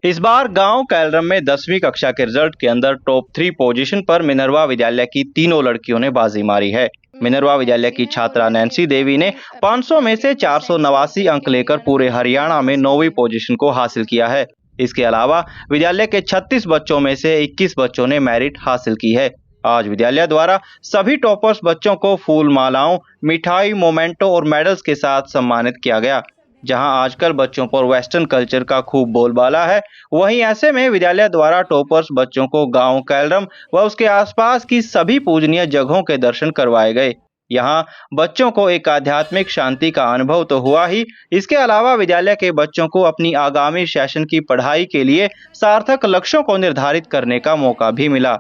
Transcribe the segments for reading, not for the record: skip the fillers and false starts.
इस बार गांव कैलरम में 10वीं कक्षा के रिजल्ट के अंदर टॉप 3 पोजीशन पर मिनरवा विद्यालय की तीनों लड़कियों ने बाजी मारी है। मिनरवा विद्यालय की छात्रा नैन्सी देवी ने 500 में से 489 अंक लेकर पूरे हरियाणा में 9वीं पोजीशन को हासिल किया है। इसके अलावा विद्यालय के 36 बच्चों में से 21 बच्चों ने मेरिट हासिल की है। आज विद्यालय द्वारा सभी टॉपर्स बच्चों को फूल मालाओं, मिठाई, मोमेंटो और मेडल्स के साथ सम्मानित किया गया। जहां आजकल बच्चों पर वेस्टर्न कल्चर का खूब बोलबाला है, वहीं ऐसे में विद्यालय द्वारा टॉपर्स बच्चों को गांव कैलरम व उसके आसपास की सभी पूजनीय जगहों के दर्शन करवाए गए। यहां बच्चों को एक आध्यात्मिक शांति का अनुभव तो हुआ ही, इसके अलावा विद्यालय के बच्चों को अपनी आगामी सेशन की पढ़ाई के लिए सार्थक लक्ष्यों को निर्धारित करने का मौका भी मिला।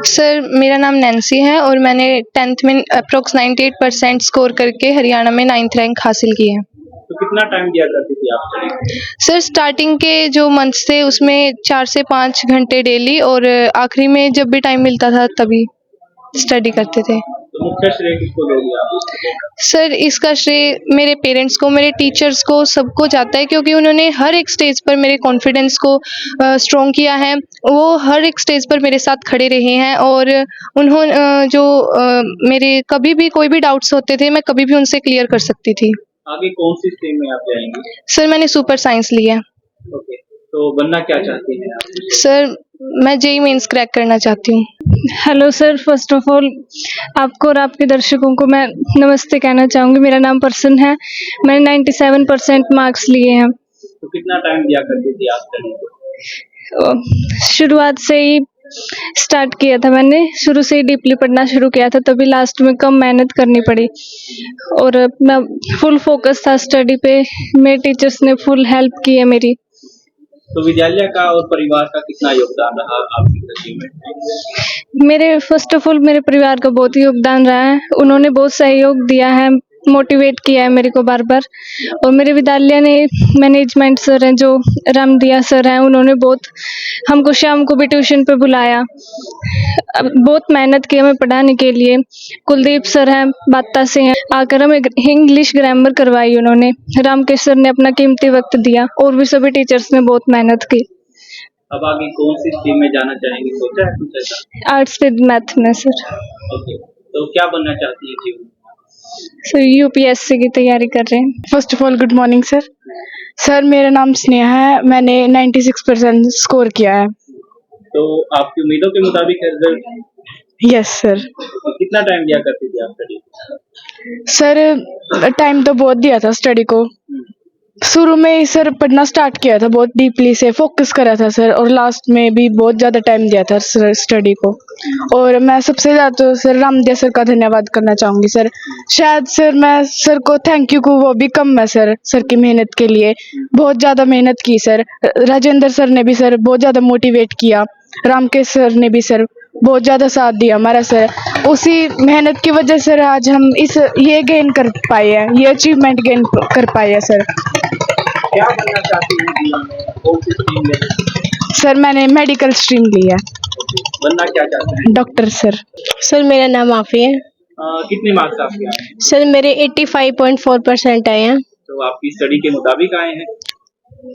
सर, मेरा नाम नैन्सी है और मैंने 10th में अप्रोक्स 98% स्कोर करके हरियाणा में 9th रैंक हासिल की है। तो कितना टाइम दिया करती थी आप स्टडी? सर, स्टार्टिंग के जो मंथ्स थे उसमें 4 से 5 घंटे डेली और आखिरी में जब भी टाइम मिलता था तभी स्टडी करते थे। तो मुख्य श्रेय किसको दोगे आप? सर, इसका श्रेय मेरे पेरेंट्स को, मेरे टीचर्स को, सबको जाता है क्योंकि उन्होंने हर एक स्टेज पर मेरे कॉन्फिडेंस को स्ट्रॉन्ग किया है। वो हर एक स्टेज पर मेरे साथ खड़े रहे हैं और उन्होंने मेरे कभी भी कोई भी डाउट्स होते थे मैं कभी भी उनसे क्लियर कर सकती थी। आगे कौन सी स्ट्रीम में आप जाएंगे? सर, मैंने सुपर साइंस लिया है। ओके, तो बनना क्या चाहती हैं आप? सर, मैं जेईई मेंस क्रैक करना चाहती हूँ। Hello sir, first of all आपको और आपके दर्शकों को मैं नमस्ते कहना चाहूँगी। मेरा नाम परसन है, मैंने 97% मार्क्स लिए हैं। तो कितना टाइम दिया करती थी आप स्टडी को? शुरुआत से ही स्टार्ट किया था, मैंने शुरू से ही डीपली पढ़ना शुरू किया था, तभी लास्ट में कम मेहनत करनी पड़ी और मैं फुल फोकस था स्टडी पे। मेरे टीचर्स ने फुल हेल्प की है मेरी। तो विद्यालय का और परिवार का कितना योगदान रहा आपकी अचीवमेंट में? मेरे फर्स्ट ऑफ ऑल मेरे परिवार का बहुत ही योगदान रहा है। उन्होंने बहुत सहयोग दिया है, मोटिवेट किया है मेरे को बार बार। और मेरे विद्यालय ने मैनेजमेंट सर हैं जो रामदिया सर हैं, उन्होंने बहुत हमको शाम को भी ट्यूशन पे बुलाया, बहुत मेहनत की हमें पढ़ाने के लिए। कुलदीप सर हैं, बाता से हैं, आकर हमें इंग्लिश ग्रामर करवाई उन्होंने। रामकेश सर ने अपना कीमती वक्त दिया और भी सभी टीचर्स ने बहुत मेहनत की। अब आगे कौन सी स्ट्रीम में जाना चाहेंगे, सोचा है कुछ ऐसा? आर्ट्स विद मैथ में सर। ओके, तो क्या बनना चाहती है जीवन में? सर, यूपीएससी की तैयारी कर रहे हैं। First of all good morning sir. Sir, मेरा नाम स्नेहा है, मैंने 96% स्कोर किया है। तो आपकी उम्मीदों के मुताबिक है रिजल्ट? Yes sir. तो कितना टाइम दिया करती थी आप स्टडी? सर, टाइम तो बहुत दिया था स्टडी को। शुरू में ही सर पढ़ना स्टार्ट किया था, बहुत डीपली से फोकस करा था सर, और लास्ट में भी बहुत ज़्यादा टाइम दिया था सर स्टडी को। और मैं सबसे ज़्यादा तो सर रामदिया सर का धन्यवाद करना चाहूँगी सर। शायद सर मैं सर को थैंक यू को वो भी कम है सर की मेहनत के लिए। बहुत ज़्यादा मेहनत की सर। राजेंद्र सर ने भी सर बहुत ज़्यादा मोटिवेट किया। रामकेश सर ने भी सर बहुत ज़्यादा साथ दिया हमारा सर। उसी मेहनत की वजह से आज हम ये गेन कर पाए हैं, ये अचीवमेंट गेन कर पाए हैं सर। क्या बनना चाहती हैं जीवन में? कौन सी स्ट्रीम में? सर, मैंने मेडिकल स्ट्रीम ली है। बनना क्या चाहते हैं? Doctor sir. सर, मेरा नाम आफी है। कितने मार्क्स आपके आए हैं? सर, मेरे 85.4% आए हैं। तो आपकी स्टडी के मुताबिक आए हैं?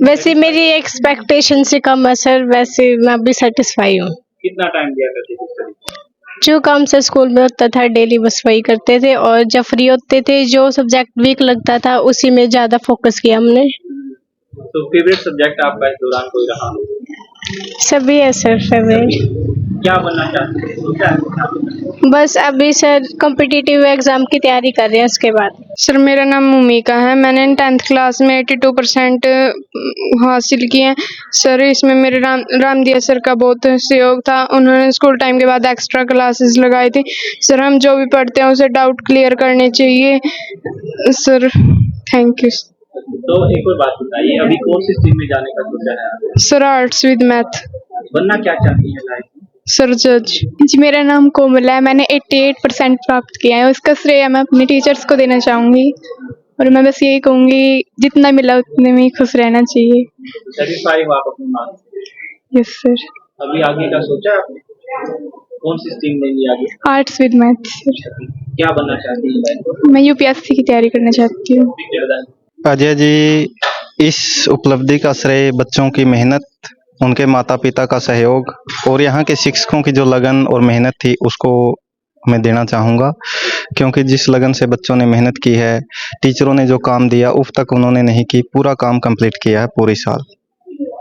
वैसे मेरी एक्सपेक्टेशन से कम है सर, वैसे मैं अभी सेटिस्फाई हूँ। कितना टाइम दिया करती थी स्टडी को? जो काम से स्कूल में होता था डेली बस वही करते थे, और जब फ्री होते थे जो सब्जेक्ट वीक लगता था उसी में ज़्यादा फोकस किया हमने। तो फेवरेट सब्जेक्ट आपका इस दौरान कोई रहा हो? सभी है सर फेवरेट। क्या बनना चाहते हैं, सोचा है कुछ आपने? बस अभी सर कॉम्पिटिटिव एग्जाम की तैयारी कर रहे हैं उसके बाद। सर, मेरा नाम मुमिका है, मैंने 10th क्लास में 82% हासिल किए हैं। सर, इसमें मेरे रामदिया सर का बहुत सहयोग था। उन्होंने स्कूल टाइम के बाद एक्स्ट्रा क्लासेस लगाई थी। सर, हम जो भी पढ़ते हैं उसे डाउट क्लियर करने चाहिए। Sir, thank you. तो एक और बात बताइए, अभी कौन सी स्ट्रीम में जाने का सोचा है आपने? Sir, arts with math. बनना क्या चाहती है लाइफ में? सर, जज। जी, मेरा नाम कोमल है, मैंने 88% प्राप्त किया है। उसका श्रेय मैं अपने टीचर्स को देना चाहूँगी और मैं बस यही कहूँगी जितना मिला उतने में ही खुश रहना चाहिए। सेटिस्फाई हो आप अपने मार्क्स से? Yes sir. अभी आगे का सोचा है आपने? कौन सी स्ट्रीम लेंगी आगे? Arts with math sir. क्या बनना चाहती है लाइफ में? मैं यूपीएससी की तैयारी करना चाहती हूँ। अजय जी, इस उपलब्धि का श्रेय बच्चों की मेहनत उनके माता पिता का सहयोग और यहाँ के शिक्षकों की जो लगन और मेहनत थी उसको मैं देना चाहूँगा, क्योंकि जिस लगन से बच्चों ने मेहनत की है, टीचरों ने जो काम दिया उफ तक उन्होंने नहीं की, पूरा काम कंप्लीट किया है पूरी साल।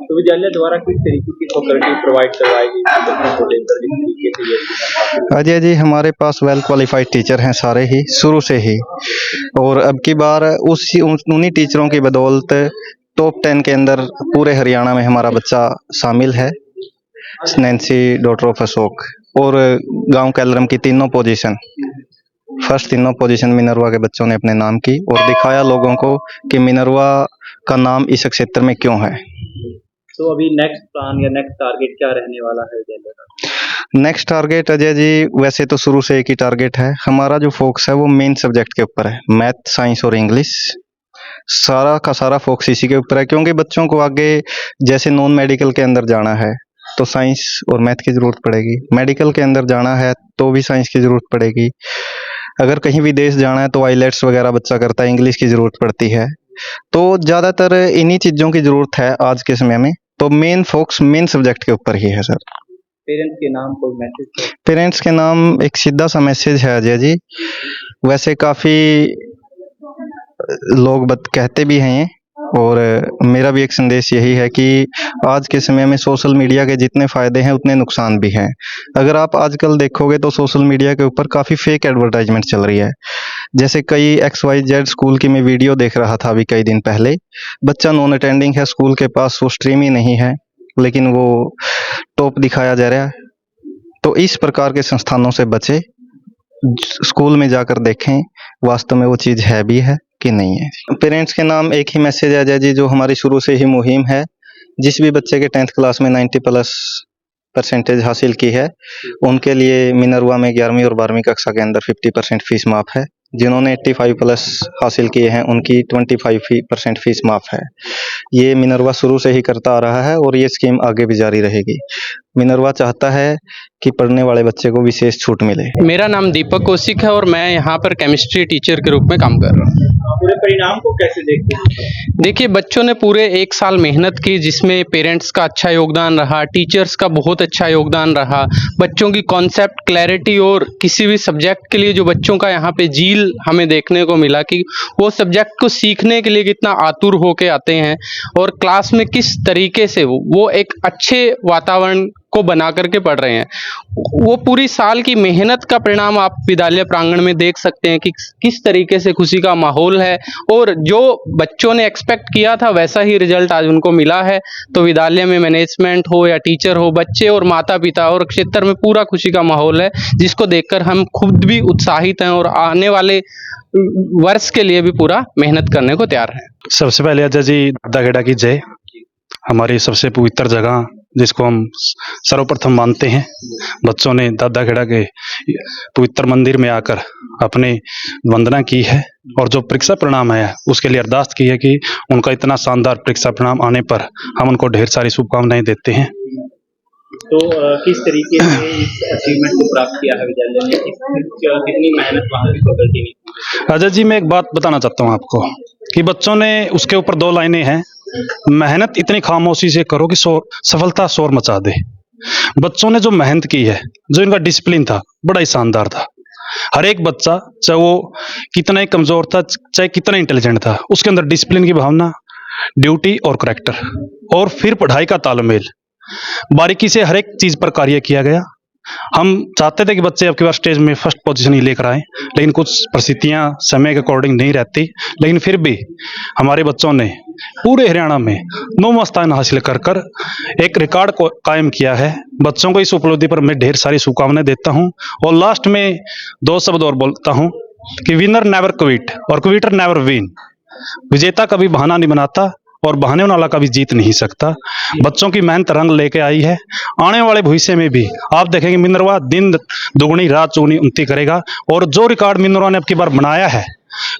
तो विद्यालय द्वारा किस तरीके की फैसिलिटी प्रोवाइड करवाई गई बच्चों को लेकर जिस तरीके से ये अजय जी, हमारे पास वेल क्वालिफाइड टीचर हैं सारे ही शुरू से ही, और अब की बार उन्हीं टीचरों की बदौलत टॉप 10 के अंदर पूरे हरियाणा में हमारा बच्चा शामिल है, नैन्सी डॉटर ऑफ अशोक। और गांव कैलरम की तीनों पोजीशन, फर्स्ट तीनों पोजीशन मिनरवा के बच्चों ने अपने नाम की और दिखाया लोगों को कि मिनरवा का नाम इस क्षेत्र में क्यों है। तो अभी नेक्स्ट प्लान या नेक्स्ट टारगेट क्या रहने वाला है विद्यालय का? नेक्स्ट टारगेट अजय जी, वैसे तो शुरू से एक ही टारगेट है हमारा, जो फोकस है वो मेन सब्जेक्ट के ऊपर है, मैथ, साइंस और इंग्लिश। सारा का सारा फोकस इसी के ऊपर है, क्योंकि बच्चों को आगे जैसे नॉन मेडिकल के अंदर जाना है तो साइंस और मैथ की ज़रूरत पड़ेगी, मेडिकल के अंदर जाना है तो भी साइंस की ज़रूरत पड़ेगी, अगर कहीं विदेश जाना है तो आईलेट्स वगैरह बच्चा करता है, इंग्लिश की ज़रूरत पड़ती है। तो ज़्यादातर इन्हीं चीज़ों की ज़रूरत है आज के समय में, तो मेन फोकस मेन सब्जेक्ट के ऊपर ही है सर। पेरेंट्स के नाम कोई मैसेज? पेरेंट्स के नाम एक सीधा सा मैसेज है अजय जी, वैसे काफ़ी लोग कहते भी हैं, और मेरा भी एक संदेश यही है कि आज के समय में सोशल मीडिया के जितने फ़ायदे हैं उतने नुकसान भी हैं। अगर आप आजकल देखोगे तो सोशल मीडिया के ऊपर काफ़ी फेक एडवर्टाइजमेंट चल रही है, जैसे कई XYZ स्कूल की मैं वीडियो देख रहा था अभी कई दिन पहले, बच्चा नॉन अटेंडिंग है, स्कूल के पास वो स्ट्रीम ही नहीं है, लेकिन वो टॉप दिखाया जा रहा है। तो इस प्रकार के संस्थानों से बचे, स्कूल में जाकर देखें वास्तव में वो चीज़ है भी है कि नहीं है। पेरेंट्स के नाम एक ही मैसेज है अजय जी, जो हमारी शुरू से ही मुहिम है, जिस भी बच्चे के 10th क्लास में 90+ % हासिल की है उनके लिए मिनरवा में 11वीं और 12वीं कक्षा के अंदर 50% फीस माफ़ है, जिन्होंने 85+ हासिल किए हैं उनकी 25% फीस माफ़ है। ये मिनरवा शुरू से ही करता आ रहा है और ये स्कीम आगे भी जारी रहेगी। मिनरवा चाहता है कि पढ़ने वाले बच्चे को विशेष छूट मिले। मेरा नाम दीपक कौशिक है और मैं यहाँ पर केमिस्ट्री टीचर के रूप में काम कर रहा हूँ। पूरे परिणाम को कैसे देखते हैं? देखिए, बच्चों ने पूरे 1 साल मेहनत की, जिसमें पेरेंट्स का अच्छा योगदान रहा, टीचर्स का बहुत अच्छा योगदान रहा, बच्चों की कॉन्सेप्ट क्लैरिटी और किसी भी सब्जेक्ट के लिए जो बच्चों का यहाँ पे जील हमें देखने को मिला कि वो सब्जेक्ट को सीखने के लिए कितना आतुर होके आते हैं और क्लास में किस तरीके से वो एक अच्छे वातावरण को बना करके पढ़ रहे हैं। वो पूरी साल की मेहनत का परिणाम आप विद्यालय प्रांगण में देख सकते हैं कि किस तरीके से खुशी का माहौल है और जो बच्चों ने एक्सपेक्ट किया था वैसा ही रिजल्ट आज उनको मिला है। तो विद्यालय में मैनेजमेंट हो या टीचर हो, बच्चे और माता पिता और क्षेत्र में पूरा खुशी का माहौल है, जिसको देखकर हम खुद भी उत्साहित हैं और आने वाले वर्ष के लिए भी पूरा मेहनत करने को तैयार हैं। सबसे पहले अजय जी दादाखेड़ा की जय, हमारी सबसे पवित्र जगह जिसको हम सर्वप्रथम मानते हैं। बच्चों ने दादाखेड़ा के पवित्र मंदिर में आकर अपने वंदना की है और जो परीक्षा परिणाम है उसके लिए अरदास की है कि उनका इतना शानदार परीक्षा परिणाम आने पर हम उनको ढेर सारी शुभकामनाएं देते हैं। तो किस तरीके से इस अचीवमेंट को प्राप्त किया है विद्यालय ने, कितनी मेहनत वहाँ की फैकल्टी ने? अजय जी, मैं एक बात बताना चाहता हूँ आपको कि बच्चों ने उसके ऊपर 2 लाइनें हैं, मेहनत इतनी खामोशी से करो कि सफलता शोर मचा दे। बच्चों ने जो मेहनत की है, जो इनका डिसिप्लिन था, बड़ा ही शानदार था। हर एक बच्चा, चाहे वो कितना ही कमजोर था, चाहे कितना इंटेलिजेंट था, उसके अंदर डिसिप्लिन की भावना, ड्यूटी और करैक्टर और फिर पढ़ाई का तालमेल, बारीकी से हर एक चीज पर कार्य किया गया। हम चाहते थे कि बच्चे अब की बार स्टेज में फर्स्ट पोजीशन ही लेकर आए, लेकिन कुछ परिस्थितियां समय के अकॉर्डिंग नहीं रहती, लेकिन फिर भी हमारे बच्चों ने पूरे हरियाणा में 9वां स्थान हासिल कर एक रिकॉर्ड को कायम किया है। बच्चों को इस उपलब्धि पर मैं ढेर सारी शुभकामनाएं देता हूं और लास्ट में 2 शब्द और बोलता हूं कि विनर नेवर क्विट और क्विटर नेवर विन। विजेता कभी बहाना नहीं बनाता और बहाने वाला कभी जीत नहीं सकता। बच्चों की मेहनत रंग लेके आई है। आने वाले भविष्य में भी आप देखेंगे मिनरवा दिन दुगनी रात चौगुनी उन्नति करेगा और जो रिकॉर्ड मिनरवा ने अब की बार बनाया है,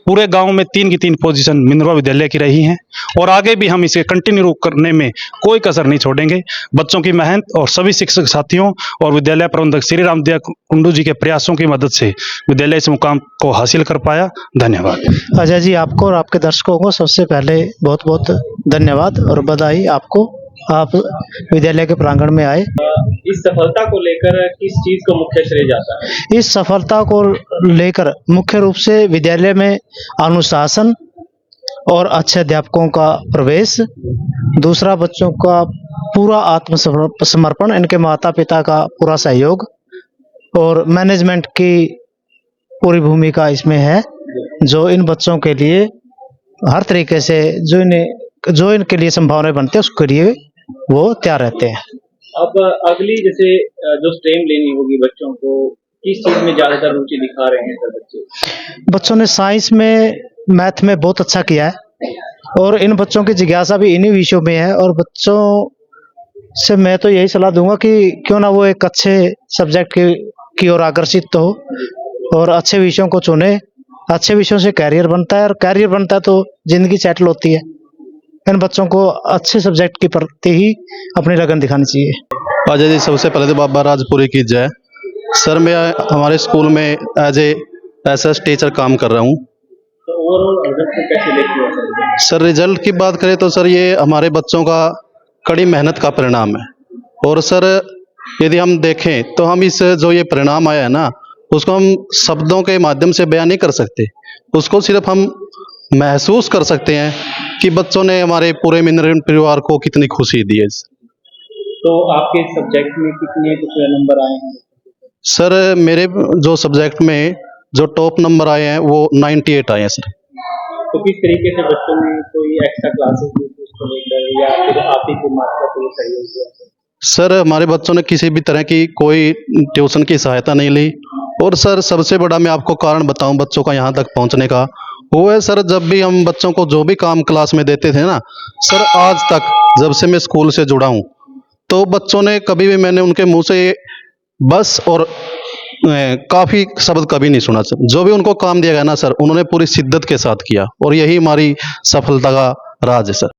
पूरे गांव में 3 की 3 पोजीशन मिनरवा विद्यालय की रही हैं और आगे भी हम इसे कंटिन्यू करने में कोई कसर नहीं छोड़ेंगे। बच्चों की मेहनत और सभी शिक्षक साथियों और विद्यालय प्रबंधक श्री रामदिया कुंडू जी के प्रयासों की मदद से विद्यालय इस मुकाम को हासिल कर पाया। धन्यवाद। अजय जी, आपको और आपके दर्शकों को सबसे पहले बहुत बहुत धन्यवाद और बधाई आपको आप विद्यालय के प्रांगण में आए। इस सफलता को लेकर किस चीज को मुख्य श्रेय जाता है? इस सफलता को लेकर मुख्य रूप से विद्यालय में अनुशासन और अच्छे अध्यापकों का प्रवेश, दूसरा बच्चों का पूरा आत्मसमर्पण, इनके माता पिता का पूरा सहयोग और मैनेजमेंट की पूरी भूमिका इसमें है, जो इन बच्चों के लिए हर तरीके से जो इनके लिए संभावनाएं बनती है उसके लिए वो तैयार रहते हैं। अब अगली जैसे जो स्ट्रीम लेनी होगी बच्चों को, किस चीज में ज्यादातर रुचि दिखा रहे हैं सर बच्चे? बच्चों ने साइंस में, मैथ में बहुत अच्छा किया है और इन बच्चों की जिज्ञासा भी इन्हीं विषयों में है। और बच्चों से मैं तो यही सलाह दूंगा कि क्यों ना वो एक अच्छे सब्जेक्ट की ओर आकर्षित हो और अच्छे विषयों को चुने। अच्छे विषयों से कैरियर बनता है और कैरियर बनता है तो जिंदगी सेटल होती है। इन बच्चों को अच्छे सब्जेक्ट के प्रति ही अपनी लगन दिखानी चाहिए। अजय जी, सबसे पहले तो बाबा राजपुरी की जय। सर, मैं हमारे स्कूल में एज ए टीचर काम कर रहा हूँ। तो ओवरऑल रिजल्ट को कैसे देखते हो सर, रिजल्ट की बात करें तो सर ये हमारे बच्चों का कड़ी मेहनत का परिणाम है। और सर यदि हम देखें तो हम इस जो ये परिणाम आया है ना, उसको हम शब्दों के माध्यम से बयान नहीं कर सकते। उसको सिर्फ हम महसूस कर सकते हैं कि बच्चों ने हमारे पूरे मिनरन परिवार को कितनी खुशी दी है। तो आपके सब्जेक्ट में कितने कुछ नंबर आए हैं? सर, मेरे जो सब्जेक्ट में जो टॉप नंबर आए हैं वो 98 आए हैं सर। तो किस तरीके से बच्चों ने कोई एक्स्ट्रा क्लासेस ली थी उसको लेकर, या फिर आप ही के मास्टर को सहयोग दिया? सर, हमारे बच्चों ने किसी भी तरह की कोई ट्यूशन की सहायता नहीं ली। और सर, सबसे बड़ा मैं आपको कारण बताऊं बच्चों का यहाँ तक पहुँचने का, वो है सर, जब भी हम बच्चों को जो भी काम क्लास में देते थे ना सर, आज तक जब से मैं स्कूल से जुड़ा हूँ तो बच्चों ने कभी भी, मैंने उनके मुंह से बस और काफ़ी शब्द कभी नहीं सुना सर। जो भी उनको काम दिया गया ना सर, उन्होंने पूरी शिद्दत के साथ किया और यही हमारी सफलता का राज है सर।